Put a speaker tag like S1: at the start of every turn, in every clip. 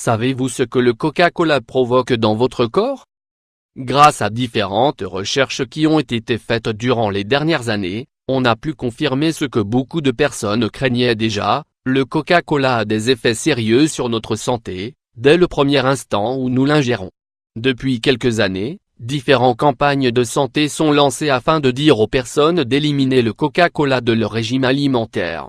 S1: Savez-vous ce que le Coca-Cola provoque dans votre corps? Grâce à différentes recherches qui ont été faites durant les dernières années, on a pu confirmer ce que beaucoup de personnes craignaient déjà, le Coca-Cola a des effets sérieux sur notre santé, dès le premier instant où nous l'ingérons. Depuis quelques années, différentes campagnes de santé sont lancées afin de dire aux personnes d'éliminer le Coca-Cola de leur régime alimentaire.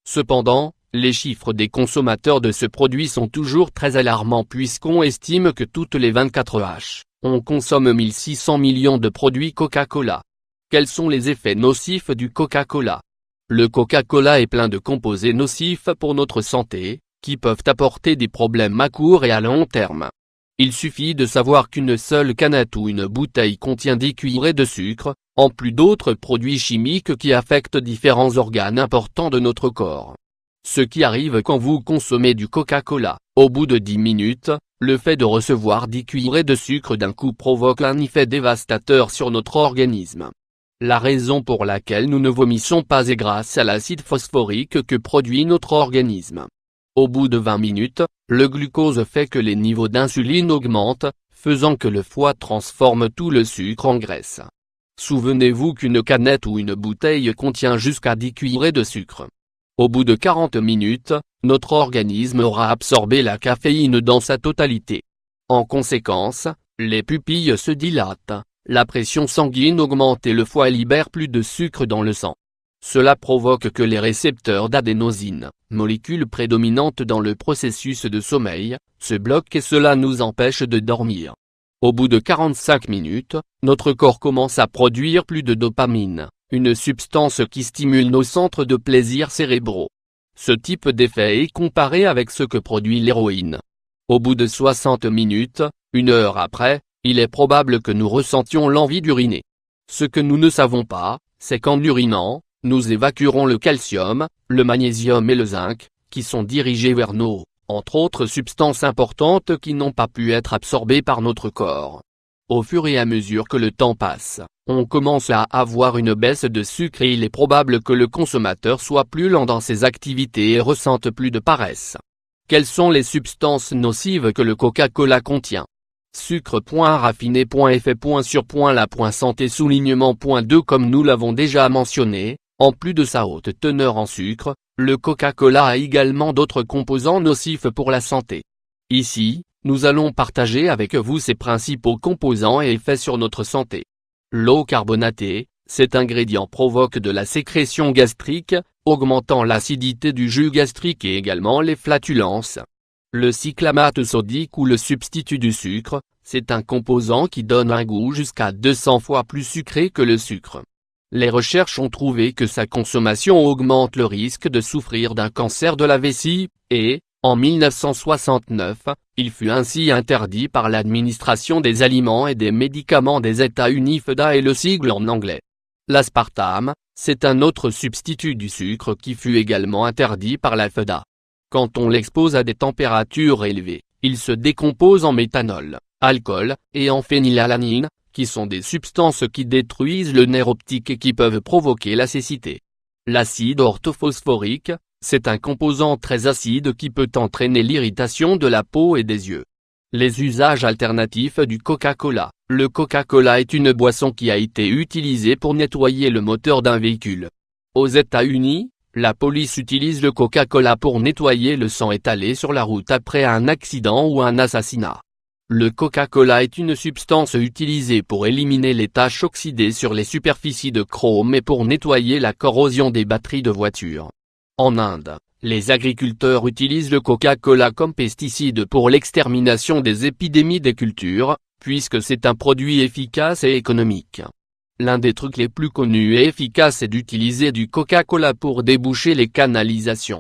S1: Cependant, les chiffres des consommateurs de ce produit sont toujours très alarmants puisqu'on estime que toutes les 24 h, on consomme 1600 millions de produits Coca-Cola. Quels sont les effets nocifs du Coca-Cola? Le Coca-Cola est plein de composés nocifs pour notre santé, qui peuvent apporter des problèmes à court et à long terme. Il suffit de savoir qu'une seule canette ou une bouteille contient 10 cuillerées de sucre, en plus d'autres produits chimiques qui affectent différents organes importants de notre corps. Ce qui arrive quand vous consommez du Coca-Cola, au bout de 10 minutes, le fait de recevoir 10 cuillerées de sucre d'un coup provoque un effet dévastateur sur notre organisme. La raison pour laquelle nous ne vomissons pas est grâce à l'acide phosphorique que produit notre organisme. Au bout de 20 minutes, le glucose fait que les niveaux d'insuline augmentent, faisant que le foie transforme tout le sucre en graisse. Souvenez-vous qu'une canette ou une bouteille contient jusqu'à 10 cuillerées de sucre. Au bout de 40 minutes, notre organisme aura absorbé la caféine dans sa totalité. En conséquence, les pupilles se dilatent, la pression sanguine augmente et le foie libère plus de sucre dans le sang. Cela provoque que les récepteurs d'adénosine, molécule prédominante dans le processus de sommeil, se bloquent et cela nous empêche de dormir. Au bout de 45 minutes, notre corps commence à produire plus de dopamine, une substance qui stimule nos centres de plaisir cérébraux. Ce type d'effet est comparé avec ce que produit l'héroïne. Au bout de 60 minutes, une heure après, il est probable que nous ressentions l'envie d'uriner. Ce que nous ne savons pas, c'est qu'en urinant, nous évacuerons le calcium, le magnésium et le zinc, qui sont dirigés vers nos, entre autres substances importantes qui n'ont pas pu être absorbées par notre corps. Au fur et à mesure que le temps passe, on commence à avoir une baisse de sucre et il est probable que le consommateur soit plus lent dans ses activités et ressente plus de paresse. Quelles sont les substances nocives que le Coca-Cola contient? Sucre. Raffiné. Effet. Sur. La. Santé. Soulignement. 2. Comme nous l'avons déjà mentionné, en plus de sa haute teneur en sucre, le Coca-Cola a également d'autres composants nocifs pour la santé. Ici, nous allons partager avec vous ses principaux composants et effets sur notre santé. L'eau carbonatée, cet ingrédient provoque de la sécrétion gastrique, augmentant l'acidité du jus gastrique et également les flatulences. Le cyclamate sodique ou le substitut du sucre, c'est un composant qui donne un goût jusqu'à 200 fois plus sucré que le sucre. Les recherches ont trouvé que sa consommation augmente le risque de souffrir d'un cancer de la vessie, et, en 1969, il fut ainsi interdit par l'administration des aliments et des médicaments des États-Unis FDA et le sigle en anglais. L'aspartame, c'est un autre substitut du sucre qui fut également interdit par la FDA. Quand on l'expose à des températures élevées, il se décompose en méthanol, alcool, et en phénylalanine, qui sont des substances qui détruisent le nerf optique et qui peuvent provoquer la cécité. L'acide orthophosphorique, c'est un composant très acide qui peut entraîner l'irritation de la peau et des yeux. Les usages alternatifs du Coca-Cola. Le Coca-Cola est une boisson qui a été utilisée pour nettoyer le moteur d'un véhicule. Aux États-Unis, la police utilise le Coca-Cola pour nettoyer le sang étalé sur la route après un accident ou un assassinat. Le Coca-Cola est une substance utilisée pour éliminer les taches oxydées sur les superficies de chrome et pour nettoyer la corrosion des batteries de voitures. En Inde, les agriculteurs utilisent le Coca-Cola comme pesticide pour l'extermination des épidémies des cultures, puisque c'est un produit efficace et économique. L'un des trucs les plus connus et efficaces est d'utiliser du Coca-Cola pour déboucher les canalisations.